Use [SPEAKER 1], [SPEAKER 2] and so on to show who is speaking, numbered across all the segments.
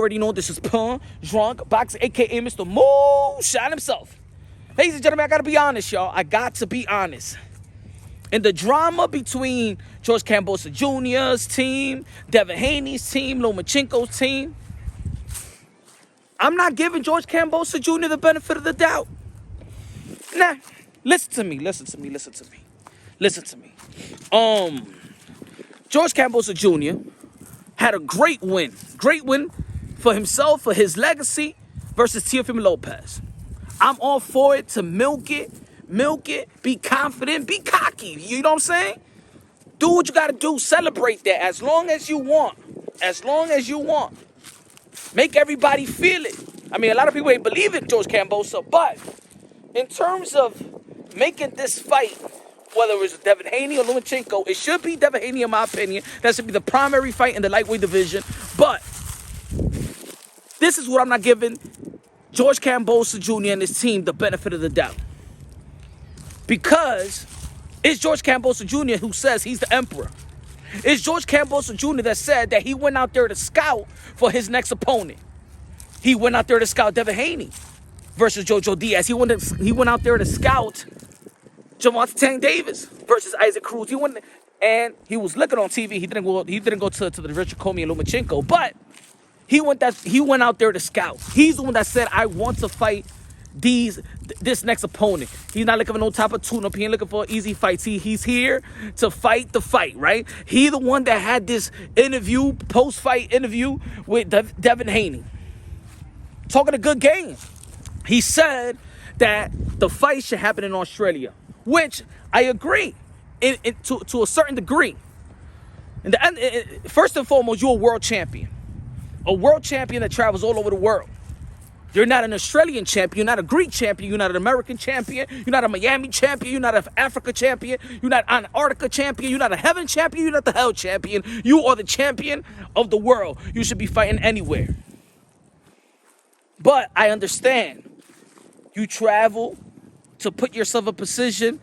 [SPEAKER 1] already know this is Pun, Drunk, Boxing, a.k.a. Mr. Moonshine himself. Ladies and gentlemen, I got to be honest, y'all. I got to be honest. In the drama between George Kambosos Jr.'s team, Devin Haney's team, Lomachenko's team, I'm not giving George Kambosos Jr. the benefit of the doubt. Nah, listen to me. George Kambosos Jr. had a great win for himself, for his legacy, versus Teofimo Lopez. I'm all for it to milk it, be confident, be cocky. You know what I'm saying? Do what you got to do. Celebrate that as long as you want. Make everybody feel it. I mean, a lot of people ain't believe in George Kambosos, but in terms of making this fight, whether it's Devin Haney or Lomachenko, it should be Devin Haney in my opinion. That should be the primary fight in the lightweight division. But this is what I'm not giving George Kambosos Jr. and his team the benefit of the doubt. Because it's George Kambosos Jr. who says he's the emperor. It's George Kambosos Jr. that said that he went out there to scout for his next opponent. He went out there to scout Devin Haney versus Jojo Diaz. He went out there to scout Gervonta Tank Davis versus Isaac Cruz. And he was looking on TV. He didn't go to the Richard Comey and Lomachenko, but he went out there to scout. He's the one that said, I want to fight this next opponent. He's not looking for no type of tune-up. He ain't looking for easy fights. He's here to fight the fight, right? He the one that had this interview, post-fight interview with Devin Haney. Talking a good game. He said that the fight should happen in Australia, which I agree to a certain degree. In the end, first and foremost, you're a world champion. A world champion that travels all over the world. You're not an Australian champion. You're not a Greek champion. You're not an American champion. You're not a Miami champion. You're not an Africa champion. You're not an Antarctica champion. You're not a heaven champion. You're not the hell champion. You are the champion of the world. You should be fighting anywhere. But I understand. You travel to put yourself in position,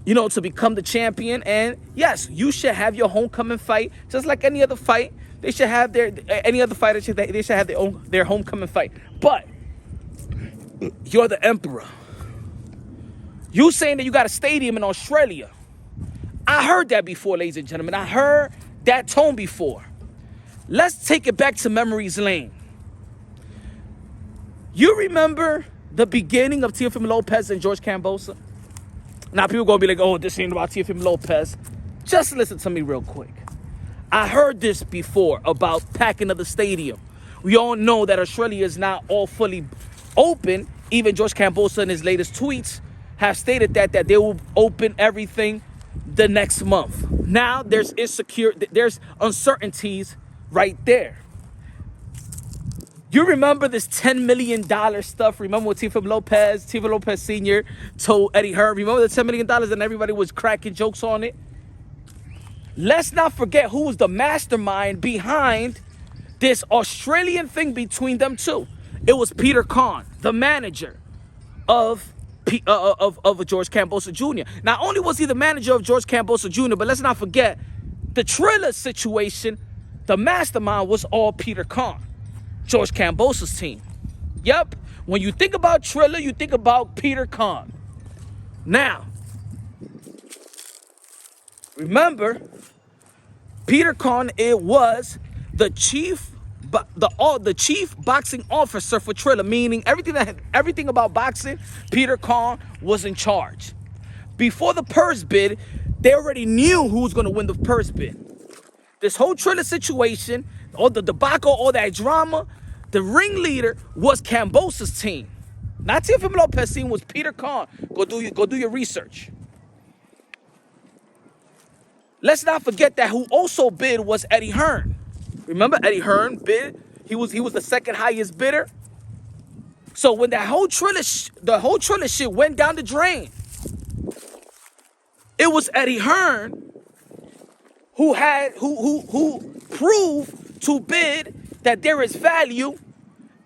[SPEAKER 1] to become the champion. And yes, you should have your homecoming fight, just like any other fight. They should have any other fighter. They should have their homecoming fight. But you're the emperor. You saying that you got a stadium in Australia. I heard that before, ladies and gentlemen. I heard that tone before. Let's take it back to memories lane. You remember the beginning of Teofimo Lopez and George Kambosos? Now people gonna be like, oh, this ain't about Teofimo Lopez. Just listen to me real quick. I heard this before about packing of the stadium. We all know that Australia is not all fully open. Even George Kambosos in his latest tweets have stated that they will open everything the next month. Now there's uncertainties right there. You remember this $10 million stuff? Remember what Teofimo Lopez Sr. told Eddie Hearn? Remember the $10 million and everybody was cracking jokes on it? Let's not forget who was the mastermind behind this Australian thing between them two. It was Peter Khan, the manager of George Kambosos Jr. Not only was he the manager of George Kambosos Jr., but let's not forget the Triller situation. The mastermind was all Peter Khan, George Kambosos' team. Yep. When you think about Triller, you think about Peter Khan. Now, remember, Peter Khan, it was the chief boxing officer for Triller, meaning everything about boxing, Peter Khan was in charge. Before the purse bid, they already knew who was going to win the purse bid. This whole Triller situation, all the debacle, all that drama, the ringleader was Kambosos' team. Not Teofimo Lopez' team, was Peter Khan. Go do your research. Let's not forget that who also bid was Eddie Hearn. Remember Eddie Hearn bid? He was the second highest bidder. So when the whole Triller shit went down the drain, it was Eddie Hearn who proved to bid that there is value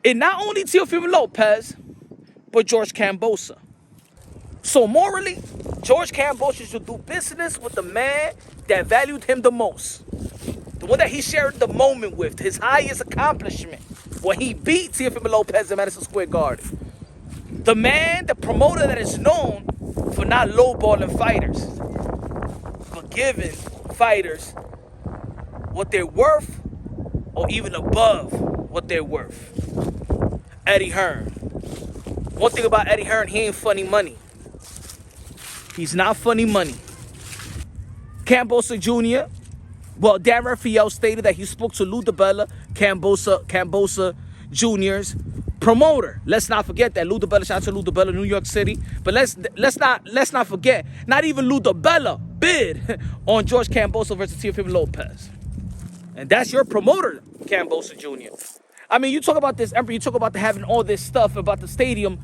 [SPEAKER 1] in not only Teofimo Lopez, but George Kambosos. So morally, George Kambosos should do business with the man that valued him the most. The one that he shared the moment with, his highest accomplishment. when he beat Teofimo Lopez in Madison Square Garden. The man, the promoter that is known for not lowballing fighters, but giving fighters what they're worth or even above what they're worth. Eddie Hearn. One thing about Eddie Hearn, he ain't funny money. He's not funny money. Kambosos Jr., well, Dan Raphael stated that he spoke to Lou Dibella, Kambosos Jr.'s promoter. Let's not forget that Lou Dibella, shout out to Lou Dibella, New York City. But let's not forget, not even Lou Dibella bid on George Kambosos versus Teofimo Lopez. And that's your promoter, Kambosos Jr. I mean, you talk about this emperor, you talk about having all this stuff about the stadium.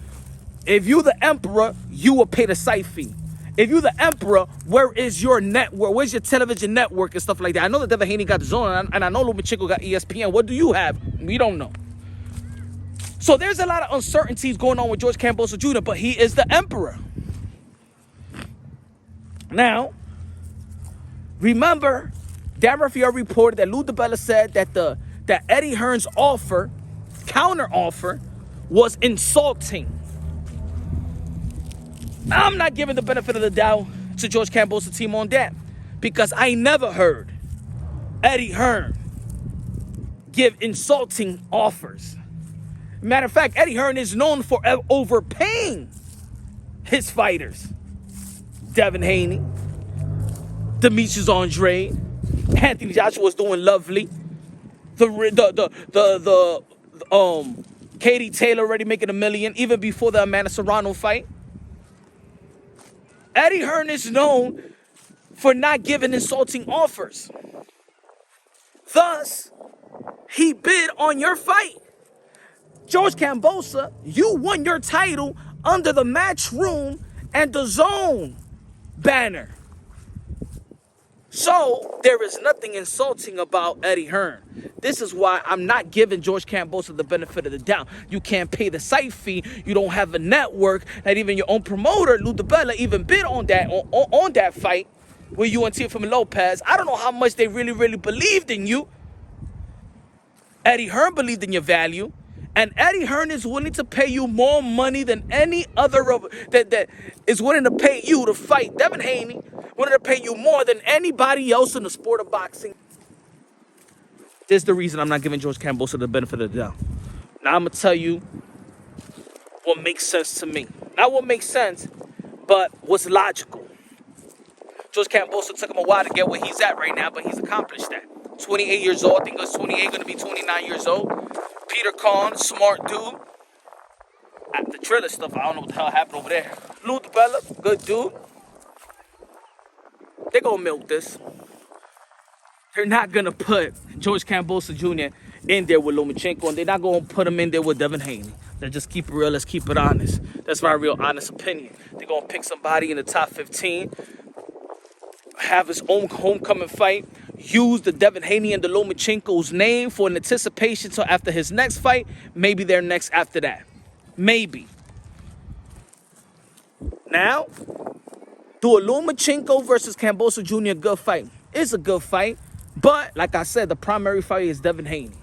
[SPEAKER 1] If you the emperor, you will pay the site fee. If you the emperor, where is your network? Where's your television network and stuff like that? I know that Devin Haney got the zone, and I know Lomachenko got ESPN. What do you have? We don't know. So there's a lot of uncertainties going on with George Kambosos Jr., but he is the emperor. Now, remember, Dan Raphael reported that Lou Dibella said that Eddie Hearn's offer, counter offer, was insulting. I'm not giving the benefit of the doubt to George Kambosos' team on that, because I never heard Eddie Hearn give insulting offers. Matter of fact, Eddie Hearn is known for overpaying his fighters. Devin Haney, Demetrius Andrade, Anthony Joshua's doing lovely. Katie Taylor already making $1 million even before the Amanda Serrano fight. Eddie Hearn is known for not giving insulting offers. Thus, he bid on your fight. George Kambosos, you won your title under the Matchroom and the Zone banner. So, there is nothing insulting about Eddie Hearn. This is why I'm not giving George Kambosos the benefit of the doubt. You can't pay the site fee. You don't have a network. Not even your own promoter, Lou Dibella, even bid on that fight with you and Teofimo Lopez. I don't know how much they really believed in you. Eddie Hearn believed in your value. And Eddie Hearn is willing to pay you more money than any other that is willing to pay you to fight. Devin Haney willing to pay you more than anybody else in the sport of boxing. This is the reason I'm not giving George Kambosos the benefit of the doubt. Now I'm going to tell you what makes sense to me. Not what makes sense, but what's logical. George Kambosos took him a while to get where he's at right now, but he's accomplished that. 28 years old. I think he was 28, going to be 29 years old. Peter Kahn, smart dude. The Triller stuff, I don't know what the hell happened over there. Lou Dibella, good dude. They're going to milk this. They're not going to put George Kambosos Jr. in there with Lomachenko, and they're not going to put him in there with Devin Haney. Let's just keep it real. Let's keep it honest. That's my real honest opinion. They're going to pick somebody in the top 15, have his own homecoming fight, use the Devin Haney and the Lomachenko's name for an anticipation till after his next fight, maybe their next after that. Maybe. Now, do a Lomachenko versus Kambosos Jr. good fight? It's a good fight, but like I said, the primary fight is Devin Haney.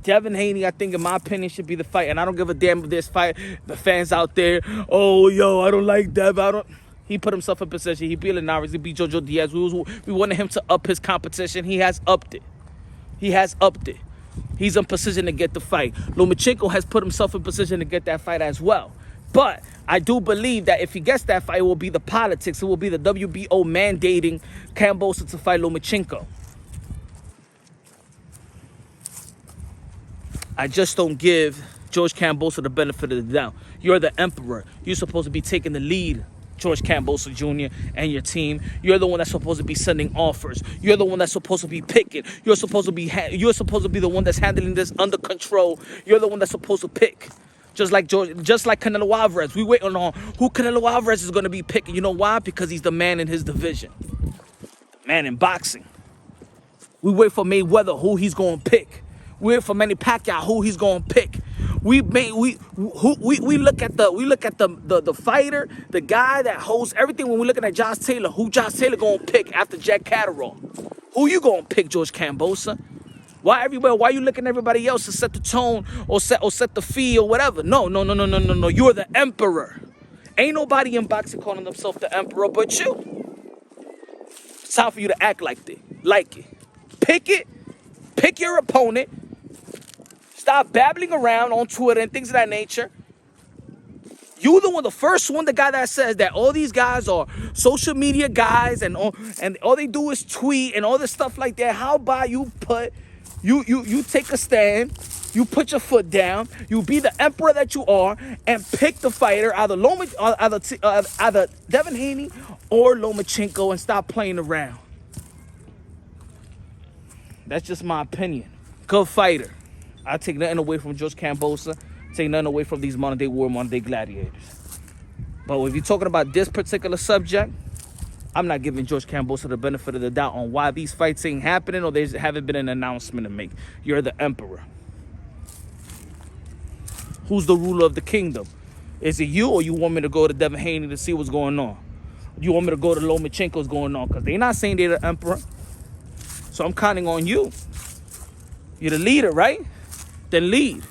[SPEAKER 1] Devin Haney, I think, in my opinion, should be the fight, and I don't give a damn if there's the fans out there. Oh, yo, I don't like Dev. He put himself in position. He beat Linares. He beat Jojo Diaz. We wanted him to up his competition. He has upped it. He's in position to get the fight. Lomachenko has put himself in position to get that fight as well. But I do believe that if he gets that fight, it will be the politics. It will be the WBO mandating Kambosos to fight Lomachenko. I just don't give George Kambosos the benefit of the doubt. You're the emperor. You're supposed to be taking the lead, George Kambosos Jr. and your team. You're the one that's supposed to be sending offers. You're the one that's supposed to be picking. You're supposed to be the one that's handling this under control. You're the one that's supposed to pick. Just like Canelo Alvarez. We waiting on who Canelo Alvarez is going to be picking. You know why? Because he's the man in his division. The man in boxing. We wait for Mayweather, who he's going to pick. We wait for Manny Pacquiao, who he's going to pick. We look at the fighter, the guy that holds everything. When we're looking at Josh Taylor, who Josh Taylor gonna pick after Jack Catterall? Who you gonna pick, George Kambosos? Why everywhere? Why you looking at everybody else to set the tone or set the fee or whatever? No. You're the emperor. Ain't nobody in boxing calling themselves the emperor but you. It's time for you to act like it. Pick it. Pick your opponent. Stop babbling around on Twitter and things of that nature. You the first one, the guy that says that all these guys are social media guys and all they do is tweet and all this stuff like that. How about you take a stand, you put your foot down, you be the emperor that you are, and pick the fighter, either Devin Haney or Lomachenko, and stop playing around. That's just my opinion. Good fighter. I take nothing away from George Kambosos. Take nothing away from these modern day gladiators. But if you're talking about this particular subject, I'm not giving George Kambosos the benefit of the doubt on why these fights ain't happening or there haven't been an announcement to make. You're the emperor. Who's the ruler of the kingdom? Is it you, or you want me to go to Devin Haney to see what's going on? You want me to go to Lomachenko what's going on? Because they're not saying they're the emperor. So I'm counting on you. You're the leader, right? Then lead.